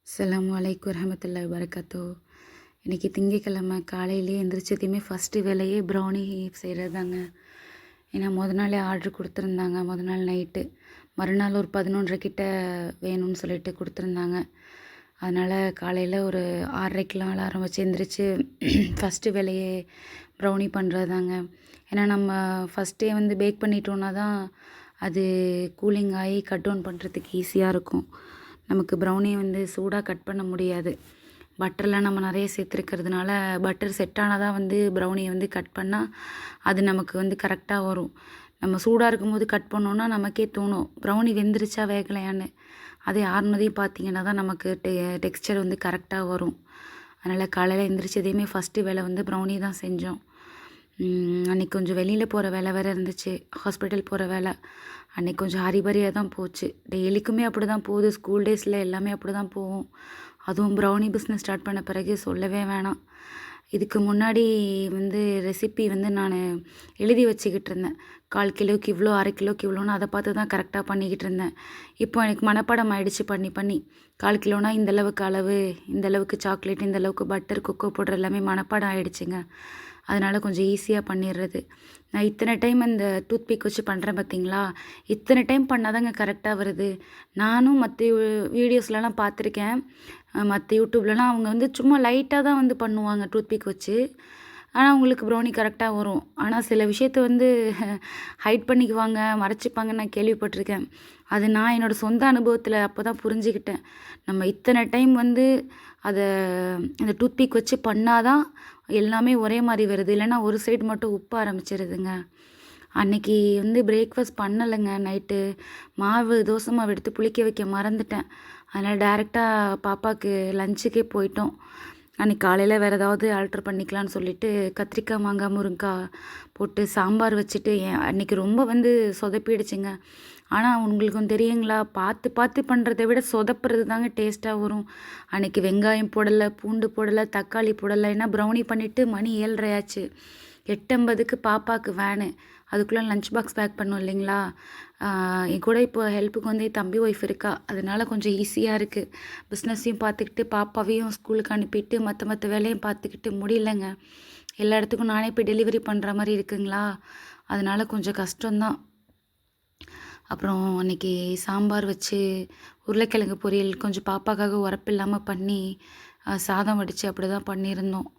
அஸ்ஸலாமு அலைக்கும் வரஹ்மத்துல்லாஹி வபரகாத்துஹு. இன்றைக்கி திங்கக்கிழமை காலையிலேயே எந்திரிச்சதையுமே ஃபஸ்ட்டு வேலையே ப்ரௌனி செய்கிறது தாங்க. ஏன்னா நாளே ஆர்டர் கொடுத்துருந்தாங்க. நாள் நைட்டு மறுநாள் ஒரு 11:30 கிட்ட வேணும்னு சொல்லிட்டு கொடுத்துருந்தாங்க. அதனால் காலையில் ஒரு 6:30க்கெலாம் அலாரம் வச்சு எந்திரிச்சு ஃபஸ்ட்டு வேலையே ப்ரௌனி பண்ணுறது தாங்க. ஏன்னா நம்ம ஃபஸ்ட்டே வந்து பேக் பண்ணிட்டோன்னா தான் அது கூலிங் ஆகி கட் டவுன் பண்ணுறதுக்கு ஈஸியாக இருக்கும். நமக்கு ப்ரௌனி வந்து சூடாக கட் பண்ண முடியாது. பட்டர்லாம் நம்ம நிறைய சேர்த்துருக்கிறதுனால பட்டர் செட் ஆனால் தான் வந்து ப்ரௌனியை வந்து கட் பண்ணால் அது நமக்கு வந்து கரெக்டாக வரும். நம்ம சூடாக இருக்கும்போது கட் பண்ணோன்னா நமக்கே தோணும் ப்ரௌனி வெந்துருச்சா வேகலையான்னு. அதே ஆறுனதையும் பார்த்தீங்கன்னா தான் நமக்கு டெக்ஸ்சர் வந்து கரெக்டாக வரும். அதனால் காலையில் எந்திரிச்சதையுமே ஃபஸ்ட்டு வேலை வந்து ப்ரௌனி தான் செஞ்சோம். அன்றைக்கி கொஞ்சம் வெளியில் போகிற வேலை வேறு இருந்துச்சு, ஹாஸ்பிட்டல் போகிற வேலை. அன்றைக்கி கொஞ்சம் ஹரிபரியாக தான் போச்சு. டெய்லிக்குமே அப்படி தான் போகுது. ஸ்கூல் டேஸில் எல்லாமே அப்படி தான் போகும். அதுவும் ப்ரௌனி பிஸ்னஸ் ஸ்டார்ட் பண்ண பிறகு சொல்லவே வேணாம். இதுக்கு முன்னாடி வந்து ரெசிபி வந்து நான் எழுதி வச்சுக்கிட்டு இருந்தேன். 1/4 கிலோவுக்கு இவ்வளோ, 1/2 கிலோவுக்கு இவ்வளோன்னு அதை பார்த்து தான் கரெக்டாக பண்ணிக்கிட்டு இருந்தேன். இப்போ எனக்கு மனப்பாடம் ஆகிடுச்சு பண்ணி பண்ணி. 1/4 கிலோனா இந்தளவுக்கு அளவு, இந்தளவுக்கு சாக்லேட், இந்தளவுக்கு பட்டர், கொக்கோ பவுடர் எல்லாமே மனப்பாடம் ஆகிடுச்சிங்க. அதனால் கொஞ்சம் ஈஸியாக பண்ணிடுறது. நான் இத்தனை டைம் அந்த டூத்பிக் வச்சு பண்ணுறேன் பார்த்தீங்களா, இத்தனை டைம் பண்ணால் தாங்க கரெக்டாக வருது. நானும் மற்ற வீடியோஸ்லலாம் பார்த்துருக்கேன். மற்ற யூடியூப்லலாம் அவங்க வந்து சும்மா லைட்டாக தான் வந்து பண்ணுவாங்க டூத்பிக் வச்சு. ஆனால் அவங்களுக்கு ப்ரௌனி கரெக்டாக வரும். ஆனால் சில விஷயத்த வந்து ஹைட் பண்ணிக்குவாங்க, மறைச்சிப்பாங்கன்னு நான் கேள்விப்பட்டிருக்கேன். அது நான் என்னோடய சொந்த அனுபவத்தில் அப்போ தான் புரிஞ்சுக்கிட்டேன். நம்ம இத்தனை டைம் வந்து அதை அந்த டூத்பிக் வச்சு பண்ணால் தான் எல்லாமே ஒரே மாதிரி வருது. இல்லைன்னா ஒரு சைடு மட்டும் உப்ப ஆரம்பிச்சிருதுங்க. அன்றைக்கி வந்து பிரேக்ஃபாஸ்ட் பண்ணலைங்க. நைட்டு தோசை மாவு எடுத்து புளிக்க வைக்க மறந்துட்டேன். அதனால் டேரெக்டாக பாப்பாவுக்கு லஞ்சுக்கே போயிட்டோம். அன்றைக்கி காலையில் வேறு ஏதாவது ஆல்ட்ரு பண்ணிக்கலான்னு சொல்லிவிட்டு கத்திரிக்காய், மாங்காய், முருங்காய் போட்டு சாம்பார் வச்சுட்டு அன்றைக்கி ரொம்ப வந்து சொதப்பிடுச்சுங்க. ஆனால் உங்களுக்கும் தெரியுங்களா, பார்த்து பார்த்து பண்ணுறதை விட சொதப்புறது தாங்க டேஸ்ட்டாக வரும். அன்றைக்கி வெங்காயம் போடலை, பூண்டு போடலை, தக்காளி போடலை. ஏன்னா ப்ரௌனி பண்ணிவிட்டு மணி 7:30 ஆச்சு. 8:50க்கு பாப்பாவுக்கு வேனு. அதுக்குள்ளே லஞ்ச் பாக்ஸ் பேக் பண்ணும் இல்லைங்களா. என் கூட இப்போ ஹெல்ப்புக்கு வந்து தம்பி ஒய்ஃப் இருக்கா. அதனால் கொஞ்சம் ஈஸியாக இருக்குது. பிஸ்னஸையும் பார்த்துக்கிட்டு பாப்பாவையும் ஸ்கூலுக்கு அனுப்பிட்டு மற்ற வேலையும் பார்த்துக்கிட்டு முடியலைங்க. எல்லா இடத்துக்கும் நானே போய் டெலிவரி பண்ணுற மாதிரி இருக்குங்களா. அதனால் கொஞ்சம் கஷ்டம்தான். அப்புறம் அன்றைக்கி சாம்பார் வச்சு உருளைக்கிழங்கு பொரியல் கொஞ்சம் பாப்பாக்காக உரப்பு இல்லாமல் பண்ணி சாதம் வடித்து அப்படி தான் பண்ணியிருந்தோம்.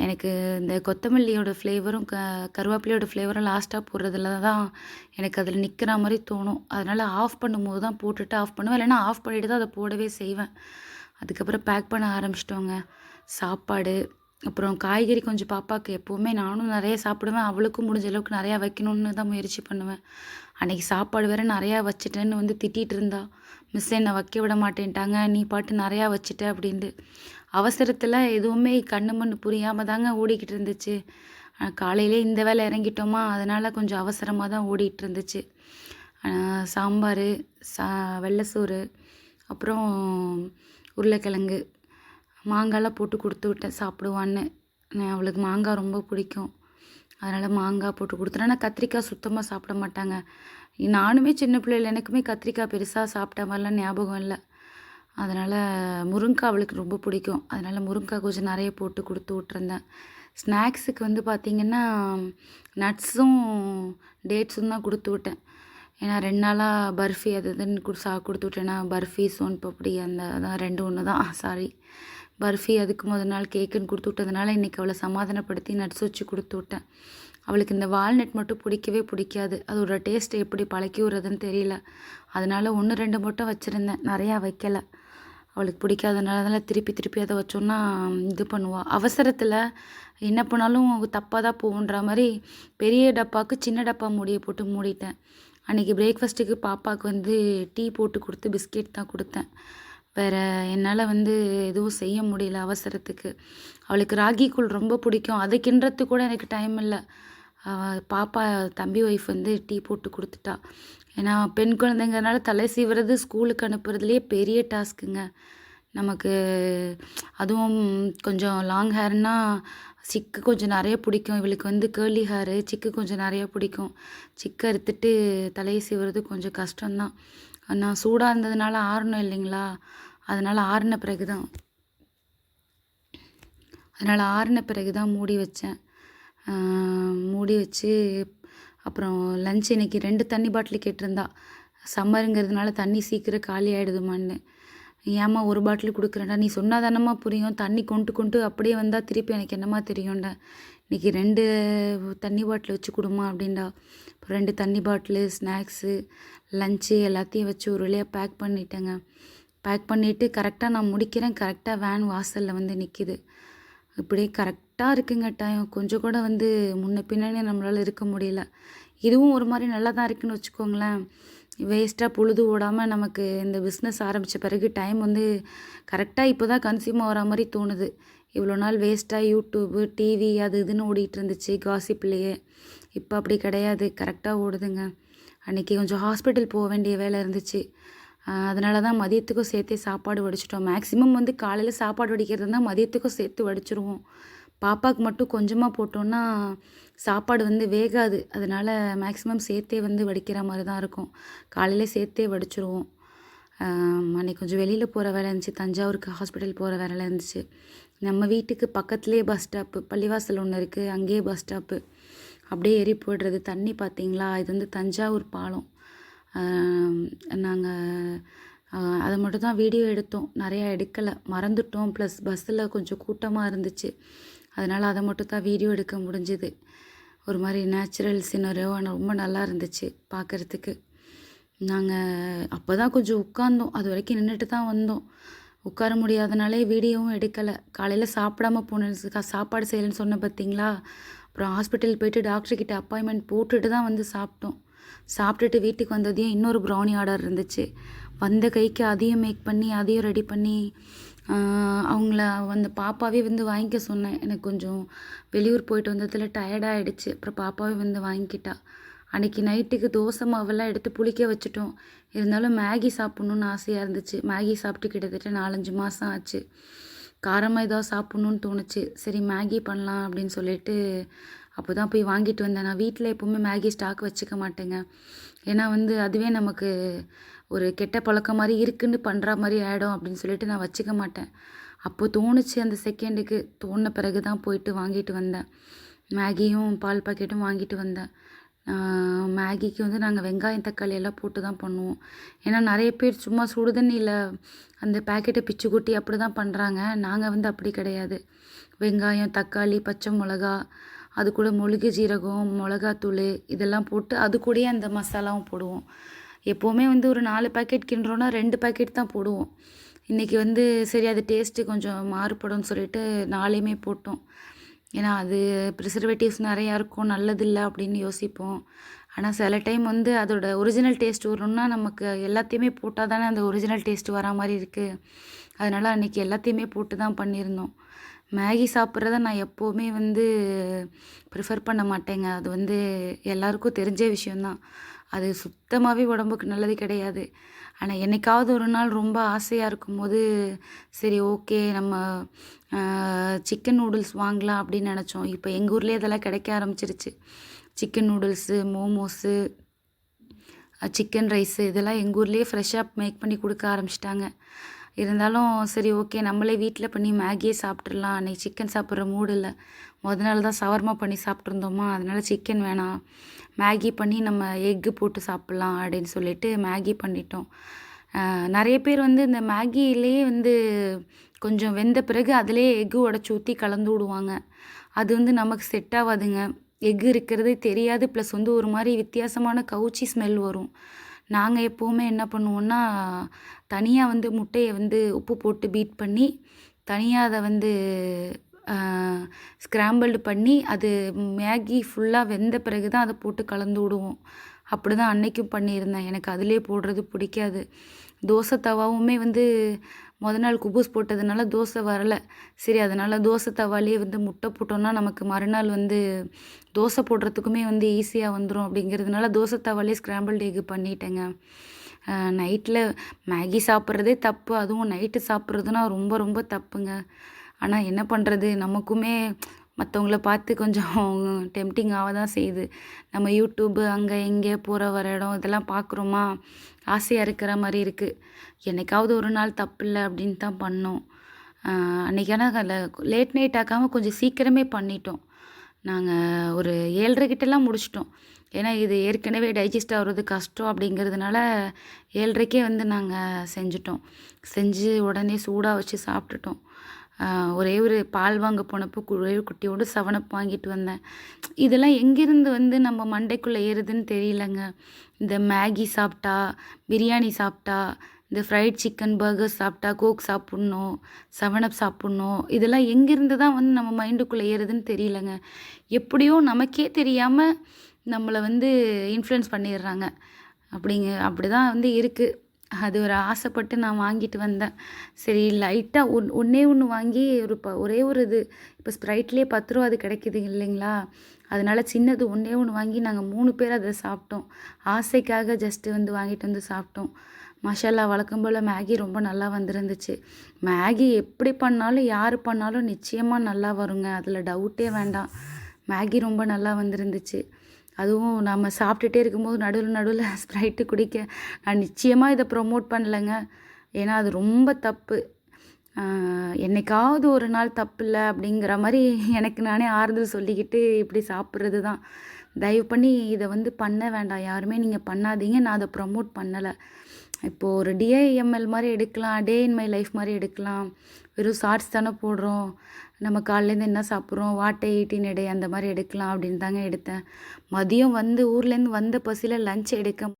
எனக்கு இந்த கொத்தமல்லியோட ஃப்ளேவரும் கருவேப்பிலையோட ஃப்ளேவரும் லாஸ்ட்டாக போடுறதுல தான் எனக்கு அதில் நிற்கிற மாதிரி தோணும். அதனால் ஆஃப் பண்ணும்போது தான் போட்டுட்டு ஆஃப் பண்ணுவேன். இல்லைன்னா ஆஃப் பண்ணிவிட்டு தான் அதை போடவே செய்வேன். அதுக்கப்புறம் பேக் பண்ண ஆரம்பிச்சிட்டோங்க. சாப்பாடு அப்புறம் காய்கறி கொஞ்சம் பாப்பாவுக்கு எப்போவுமே நானும் நிறைய சாப்பிடுவேன். அவளுக்கும் முடிஞ்ச அளவுக்கு நிறையா வைக்கணுன்னு தான் முயற்சி பண்ணுவேன். அன்றைக்கி சாப்பாடு வேறு நிறையா வச்சுட்டேன்னு வந்து திட்டிகிட்டு இருந்தா. மிஸ் என்னை வைக்க விட மாட்டேன்ட்டாங்க, நீ பாட்டு நிறையா வச்சுட்ட அப்படின்ட்டு. அவசரத்தில் எதுவுமே கண்ணு மண்ணு புரியாமல் தாங்க ஓடிக்கிட்டு இருந்துச்சு. காலையிலே இந்த வேலை இறங்கிட்டோமா, அதனால் கொஞ்சம் அவசரமாக தான் ஓடிட்டு இருந்துச்சு. சாம்பார், வெள்ளை சோறு, அப்புறம் உருளைக்கிழங்கு, மாங்காய்லாம் போட்டு கொடுத்து விட்டேன் சாப்பிடுவான்னு. அவளுக்கு மாங்காய் ரொம்ப பிடிக்கும். அதனால் மாங்காய் போட்டு கொடுத்துட்டேன். ஆனால் கத்திரிக்காய் சுத்தமாக சாப்பிட மாட்டாங்க. நானுமே சின்ன பிள்ளைல எனக்குமே கத்திரிக்காய் பெருசாக சாப்பிட்ட மாதிரிலாம் ஞாபகம் இல்லை. அதனால் முருங்கைக்காய் அவளுக்கு ரொம்ப பிடிக்கும். அதனால் முருங்கைக்காய் கொஞ்சம் நிறைய போட்டு கொடுத்து விட்ருந்தேன். ஸ்நாக்ஸுக்கு வந்து பார்த்திங்கன்னா நட்ஸும் டேட்ஸும் தான் கொடுத்து விட்டேன். ஏன்னா 2 நாளாக பர்ஃபி அது இதுன்னு கொடுத்து விட்டேன்னா பர்ஃபி, சோன் பப்படி அதான் 2 ஒன்று தான் சாரி பர்ஃபி. அதுக்கு முதல் நாள் கேக்குன்னு கொடுத்து விட்டதுனால இன்றைக்கி அவளை சமாதானப்படுத்தி நட்ஸ் வச்சு கொடுத்து விட்டேன். அவளுக்கு இந்த வால்நட் மட்டும் பிடிக்கவே பிடிக்காது. அதோட டேஸ்ட்டை எப்படி பழக்கி விட்றதுன்னு தெரியல. அதனால் 1, 2 மட்டும் வச்சுருந்தேன், நிறையா வைக்கலை. அவளுக்கு பிடிக்காதனால திருப்பி அதை வச்சோன்னா இது பண்ணுவாள். அவசரத்தில் என்ன பண்ணாலும் தப்பாக தான் போகுன்ற மாதிரி பெரிய டப்பாவுக்கு சின்ன டப்பா மூடியை போட்டு மூடிட்டேன். அன்றைக்கி பிரேக்ஃபாஸ்ட்டுக்கு பாப்பாவுக்கு வந்து டீ போட்டு கொடுத்து பிஸ்கெட் தான் கொடுத்தேன். வேறு என்னால் வந்து எதுவும் செய்ய முடியல அவசரத்துக்கு. அவளுக்கு ராகி கூழ் ரொம்ப பிடிக்கும். அதை கிண்டுறதுக்கு கூட எனக்கு டைம் இல்லை. பாப்பா தம்பி ஒய்ஃப் வந்து டீ போட்டு கொடுத்துட்டா. ஏன்னா பெண் குழந்தைங்கிறனால தலை சீவுறது ஸ்கூலுக்கு அனுப்புறதுலேயே பெரிய டாஸ்க்குங்க நமக்கு. அதுவும் கொஞ்சம் லாங் ஹேர்னால் சிக்கு கொஞ்சம் நிறைய பிடிக்கும். இவளுக்கு வந்து கேர்லி ஹேரு, சிக்கு கொஞ்சம் நிறையா பிடிக்கும். சிக்கை அறுத்துட்டு தலையை சீவுறது கொஞ்சம் கஷ்டம்தான். நான் சூடாக இருந்ததுனால ஆறணும் இல்லைங்களா. அதனால் ஆறின பிறகு தான் மூடி வச்சேன். மூடி வச்சு அப்புறம் லஞ்ச் இன்றைக்கி 2 தண்ணி பாட்டில் கேட்டிருந்தா. சம்மருங்கிறதுனால தண்ணி சீக்கிரம் காலி ஆகிடுதுமான்னு. ஏம்மா ஒரு பாட்டில் கொடுக்குறேன்டா, நீ சொன்னா தானம்மா புரியும், தண்ணி கொண்டு அப்படியே வந்தால் திருப்பி எனக்கு என்னம்மா தெரியும்டா, இன்றைக்கி 2 தண்ணி பாட்டில் வச்சு கொடுமா அப்படின்டா. அப்புறம் 2 தண்ணி பாட்டிலு, ஸ்நாக்ஸு, லஞ்சு எல்லாத்தையும் வச்சு ஒரு வழியாக பேக் பண்ணிட்டேங்க. பேக் பண்ணிவிட்டு கரெக்டாக நான் முடிக்கிறேன். கரெக்டாக வேன் வாசலில் வந்து நிற்கிது. இப்படியே கரெக்டாக இருக்குங்க டைம். கொஞ்சம் கூட வந்து முன்ன பின்னாடி நம்மளால் இருக்க முடியல. இதுவும் ஒரு மாதிரி நல்லா தான் இருக்குதுன்னு வச்சுக்கோங்களேன். வேஸ்ட்டாக பொழுது ஓடாமல் நமக்கு இந்த பிஸ்னஸ் ஆரம்பித்த பிறகு டைம் வந்து கரெக்டாக இப்போ தான் கன்சியூம் ஆகிற மாதிரி தோணுது. இவ்வளோ நாள் வேஸ்ட்டாக யூடியூப்பு, டிவி அது இதுன்னு ஓடிட்டு இருந்துச்சு காசிப்லேயே. இப்போ அப்படி கிடையாது, கரெக்டாக ஓடுதுங்க. அன்றைக்கி கொஞ்சம் ஹாஸ்பிட்டல் போக வேண்டிய வேலை இருந்துச்சு. அதனால தான் மதியத்துக்கும் சேர்த்தே சாப்பாடு வடிச்சிட்டோம். மேக்ஸிமம் வந்து காலையில் சாப்பாடு வடிக்கிறது தான் மதியத்துக்கும் சேர்த்து வடிச்சிருவோம். பாப்பாவுக்கு மட்டும் கொஞ்சமாக போட்டோன்னா சாப்பாடு வந்து வேகாது. அதனால் மேக்ஸிமம் சேர்த்தே வந்து வடிக்கிற மாதிரி தான் இருக்கும். காலையில் சேர்த்தே வடிச்சிருவோம். அன்றைக்கி கொஞ்சம் வெளியில் போகிற வேலை இருந்துச்சு. தஞ்சாவூருக்கு ஹாஸ்பிட்டல் போகிற வேலை இருந்துச்சு. நம்ம வீட்டுக்கு பக்கத்துலேயே பஸ் ஸ்டாப்பு, பள்ளிவாசல் ஒன்று இருக்குது, அங்கேயே பஸ் ஸ்டாப்பு. அப்படியே ஏறி போய்டுறது. தண்ணி பார்த்திங்களா, இது வந்து தஞ்சாவூர் பாலம். நாங்கள் அதை மட்டும் தான் வீடியோ எடுத்தோம், நிறையா எடுக்கலை, மறந்துட்டோம். ப்ளஸ் பஸ்ஸில் கொஞ்சம் கூட்டமாக இருந்துச்சு, அதனால் அதை மட்டும் தான் வீடியோ எடுக்க முடிஞ்சுது. ஒரு மாதிரி நேச்சுரல் சீனரியோ ரொம்ப நல்லா இருந்துச்சு பார்க்குறதுக்கு. நாங்கள் அப்போ தான் கொஞ்சம் உட்காந்தோம், அது வரைக்கும் நின்றுட்டு தான் வந்தோம். உட்கார முடியாதனாலே வீடியோவும் எடுக்கலை. காலையில் சாப்பிடாம போன சாப்பாடு செய்யலைன்னு சொன்ன பார்த்தீங்களா. அப்புறம் ஹாஸ்பிட்டல் போயிட்டு டாக்டர்கிட்ட அப்பாயின்மெண்ட் போட்டுட்டு தான் வந்து சாப்பிட்டோம். சாப்பிட்டுட்டு வீட்டுக்கு வந்ததையும் இன்னொரு ப்ரௌனி ஆர்டர் இருந்துச்சு. வந்த கைக்கு அதையும் மேக் பண்ணி அதையும் ரெடி பண்ணி அவங்கள அந்த பாப்பாவே வந்து வாங்கிக்க சொன்னேன். எனக்கு கொஞ்சம் வெளியூர் போயிட்டு வந்ததில் டயர்டாகிடுச்சு. அப்புறம் பாப்பாவே வந்து வாங்கிக்கிட்டா. அன்றைக்கி நைட்டுக்கு தோசை மாவெல்லாம் எடுத்து புளிக்க வச்சுட்டோம். இருந்தாலும் மேகி சாப்பிட்ணுன்னு ஆசையாக இருந்துச்சு. மேகி சாப்பிட்டு கிட்டத்தட்ட 4-5 மாதம் ஆச்சு. காரமாக ஏதாவது சாப்பிட்ணுன்னு தோணுச்சு. சரி மேகி பண்ணலாம் அப்படின்னு சொல்லிட்டு அப்போ தான் போய் வாங்கிட்டு வந்தேன். நான் வீட்டில் எப்போவுமே மேகி ஸ்டாக் வச்சுக்க மாட்டேங்க. ஏன்னா வந்து அதுவே நமக்கு ஒரு கெட்ட பழக்கம் மாதிரி இருக்குன்னு பண்ணுற மாதிரி ஆகிடும் அப்படின்னு சொல்லிட்டு நான் வச்சுக்க மாட்டேன். அப்போது தோணுச்சு, அந்த செகண்டுக்கு தோணின பிறகு தான் போயிட்டு வாங்கிட்டு வந்தேன். மேகியும் பால் பாக்கெட்டும் வாங்கிட்டு வந்தேன். மேகிக்கு வந்து நாங்கள் வெங்காயம் தக்காளி எல்லாம் போட்டு தான் பண்ணுவோம். ஏன்னா நிறைய பேர் சும்மா சுடுதண்ணியில் அந்த பேக்கெட்டை பிச்சு கொட்டி அப்படி தான் பண்ணுறாங்க. நாங்கள் வந்து அப்படி கிடையாது. வெங்காயம், தக்காளி, பச்சை மிளகா, அது கூட மிளகு ஜீரகம், மிளகாத்தூள் இதெல்லாம் போட்டு அது கூடயே அந்த மசாலாவும் போடுவோம். எப்போவுமே வந்து ஒரு 4 பேக்கெட் கிண்டுறோன்னா 2 பேக்கெட் தான் போடுவோம். இன்றைக்கி வந்து சரி அது டேஸ்ட்டு கொஞ்சம் மாறுபடும்னு சொல்லிட்டு 4யுமே போட்டோம். ஏன்னா அது ப்ரிசர்வேட்டிவ்ஸ் நிறையா இருக்கும், நல்லதில்லை அப்படின்னு யோசிப்போம். ஆனால் சில டைம் வந்து அதோட ஒரிஜினல் டேஸ்ட் வரணும்னா நமக்கு எல்லாத்தையுமே போட்டால் தானே அந்த ஒரிஜினல் டேஸ்ட் வரா மாதிரி இருக்குது. அதனால் அன்றைக்கி எல்லாத்தையுமே போட்டு தான் பண்ணியிருந்தோம். மேகி சாப்பிட்றத நான் எப்போவுமே வந்து ப்ரிஃபர் பண்ண மாட்டேங்க. அது வந்து எல்லாருக்கும் தெரிஞ்ச விஷயந்தான். அது சுத்தமாகவே உடம்புக்கு நல்லது கிடையாது. ஆனால் என்னைக்காவது ஒரு நாள் ரொம்ப ஆசையாக இருக்கும்போது சரி ஓகே நம்ம சிக்கன் நூடுல்ஸ் வாங்கலாம் அப்படின்னு நினச்சோம். இப்போ எங்கள் ஊர்லேயே அதெல்லாம் கிடைக்க ஆரம்பிச்சிருச்சு. Chicken noodles, momos, chicken rice இதெல்லாம் எங்கள் ஊர்லேயே ஃப்ரெஷ்ஷாக மேக் பண்ணி கொடுக்க ஆரம்பிச்சிட்டாங்க. இருந்தாலும் சரி ஓகே நம்மளே வீட்டில் பண்ணி மேகியே சாப்பிட்றலாம். அன்றைக்கி சிக்கன் சாப்பிட்ற மூடு இல்லை. நாள் தான் ஷவர்மா பண்ணி சாப்பிட்ருந்தோமா, அதனால் சிக்கன் வேணாம், மேகி பண்ணி நம்ம எக்கு போட்டு சாப்பிட்லாம் அப்படின்னு சொல்லிட்டு மேகி பண்ணிட்டோம். நிறைய பேர் வந்து இந்த மேகியிலேயே வந்து கொஞ்சம் வெந்த பிறகு அதிலே எக்கு உடச்சி ஊற்றி கலந்து விடுவாங்க. அது வந்து நமக்கு செட் ஆகாதுங்க. எக்கு இருக்கிறதே தெரியாது. ப்ளஸ் வந்து ஒரு மாதிரி வித்தியாசமான கவுச்சி ஸ்மெல் வரும். நாங்கள் எப்போவுமே என்ன பண்ணுவோன்னா, தனியாக வந்து முட்டையை வந்து உப்பு போட்டு பீட் பண்ணி தனியாக அதை வந்து ஸ்க்ராம்பிள்டு பண்ணி அது மேகி ஃபுல்லாக வெந்த பிறகு தான் அதை போட்டு கலந்து விடுவோம். அப்படி தான் அன்றைக்கும் பண்ணியிருந்தேன். எனக்கு அதிலே போடுறது பிடிக்காது. தோசை தவாவுமே வந்து நாள் குபூஸ் போட்டதுனால தோசை வரலை. சரி அதனால் தோசை தவாலேயே வந்து முட்டை போட்டோன்னா நமக்கு மறுநாள் வந்து தோசை போடுறதுக்குமே வந்து ஈஸியாக வந்துடும் அப்படிங்கிறதுனால தோசை தவாலே ஸ்க்ராம்பிள்டு எக்கு பண்ணிட்டேங்க. நைட்டில் மேகி சாப்பிட்றதே தப்பு, அதுவும் நைட்டு சாப்பிட்றதுனா ரொம்ப ரொம்ப தப்புங்க. ஆனால் என்ன பண்ணுறது, நமக்குமே மற்றவங்கள பார்த்து கொஞ்சம் டெம்ப்டிங் ஆக தான் செய்யுது. நம்ம யூடியூப்பு அங்கே இங்கே போகிற வர இடம் இதெல்லாம் பார்க்குறோமா, ஆசையாக இருக்கிற மாதிரி இருக்குது. என்னைக்காவது ஒரு நாள் தப்பில்லை அப்படின்னு தான் பண்ணோம். அன்றைக்கி ஆனால் அதில் லேட் நைட் ஆக்காமல் கொஞ்சம் சீக்கிரமே பண்ணிட்டோம். நாங்கள் ஒரு 7:30 கிட்டலாம் முடிச்சிட்டோம். ஏன்னா இது ஏற்கனவே டைஜஸ்ட் ஆகுறது கஷ்டம் அப்படிங்கிறதுனால 7:30க்கே வந்து நாங்கள் செஞ்சுட்டோம். செஞ்சு உடனே சூடாக வச்சு சாப்பிட்டுட்டோம். ஒரே ஒரு பால் வாங்க போனப்போ ஒரே ஒரு குட்டியோடு 7up வாங்கிட்டு வந்தேன். இதெல்லாம் எங்கேருந்து வந்து நம்ம மண்டைக்குள்ளே ஏறுதுன்னு தெரியலங்க. இந்த மேகி சாப்பிட்டா, பிரியாணி சாப்பிட்டா, இந்த ஃப்ரைட் சிக்கன், பர்கர் சாப்பிட்டா, கோக் சாப்பிட்ணும், 7up சாப்பிட்ணும், இதெல்லாம் எங்கேருந்து தான் வந்து நம்ம மைண்டுக்குள்ளே ஏறுதுன்னு தெரியலங்க. எப்படியோ நமக்கே தெரியாமல் நம்மளை வந்து இன்ஃப்ளூயன்ஸ் பண்ணிடுறாங்க. அப்படி தான் வந்து இருக்குது. அது ஒரு ஆசைப்பட்டு நான் வாங்கிட்டு வந்தேன். சரி லைட்டாக ஒன்றே ஒன்று வாங்கி ஒரே ஒரு இது இப்போ ஸ்ப்ரைட்லேயே ரூ. 10 அது கிடைக்குது இல்லைங்களா? அதனால சின்னது ஒன்றே ஒன்று வாங்கி நாங்கள் 3 பேர் அதை சாப்பிட்டோம். ஆசைக்காக ஜஸ்ட்டு வந்து வாங்கிட்டு வந்து சாப்பிட்டோம். மாஷாஅல்லாஹ் வழக்கம் போல் மேகி ரொம்ப நல்லா வந்திருந்துச்சு. மேகி எப்படி பண்ணாலும் யார் பண்ணாலும் நிச்சயமாக நல்லா வருங்க. அதில் டவுட்டே வேண்டாம். மேகி ரொம்ப நல்லா வந்திருந்துச்சு. அதுவும் நம்ம சாப்பிட்டுட்டே இருக்கும்போது நடுவில் ஸ்ப்ரைட்டு குடிக்க நான் நிச்சயமாக இதை ப்ரொமோட் பண்ணலைங்க. ஏன்னா அது ரொம்ப தப்பு. என்னைக்காவது ஒரு நாள் தப்பில்லை அப்படிங்கிற மாதிரி எனக்கு நானே ஆறுதல் சொல்லிக்கிட்டு இப்படி சாப்பிட்றது தான். தயவு பண்ணி இதை வந்து பண்ண வேண்டாம். யாருமே நீங்கள் பண்ணாதீங்க. நான் அதை ப்ரொமோட் பண்ணலை. இப்போது ஒரு டிஐஎம்எல் மாதிரி எடுக்கலாம், டே இன் மை லைஃப் மாதிரி எடுக்கலாம். வெறும் ஷார்ட்ஸ் தானே போடுறோம். நம்ம காலையிலேருந்து என்ன சாப்பிட்றோம், வாட் ஐ ஈட் இன் எ டே அந்த மாதிரி எடுக்கலாம் அப்படின்னு தாங்க எடுத்தேன். மதியம் வந்து ஊர்லேருந்து வந்த பசியில் லஞ்ச் எடுக்க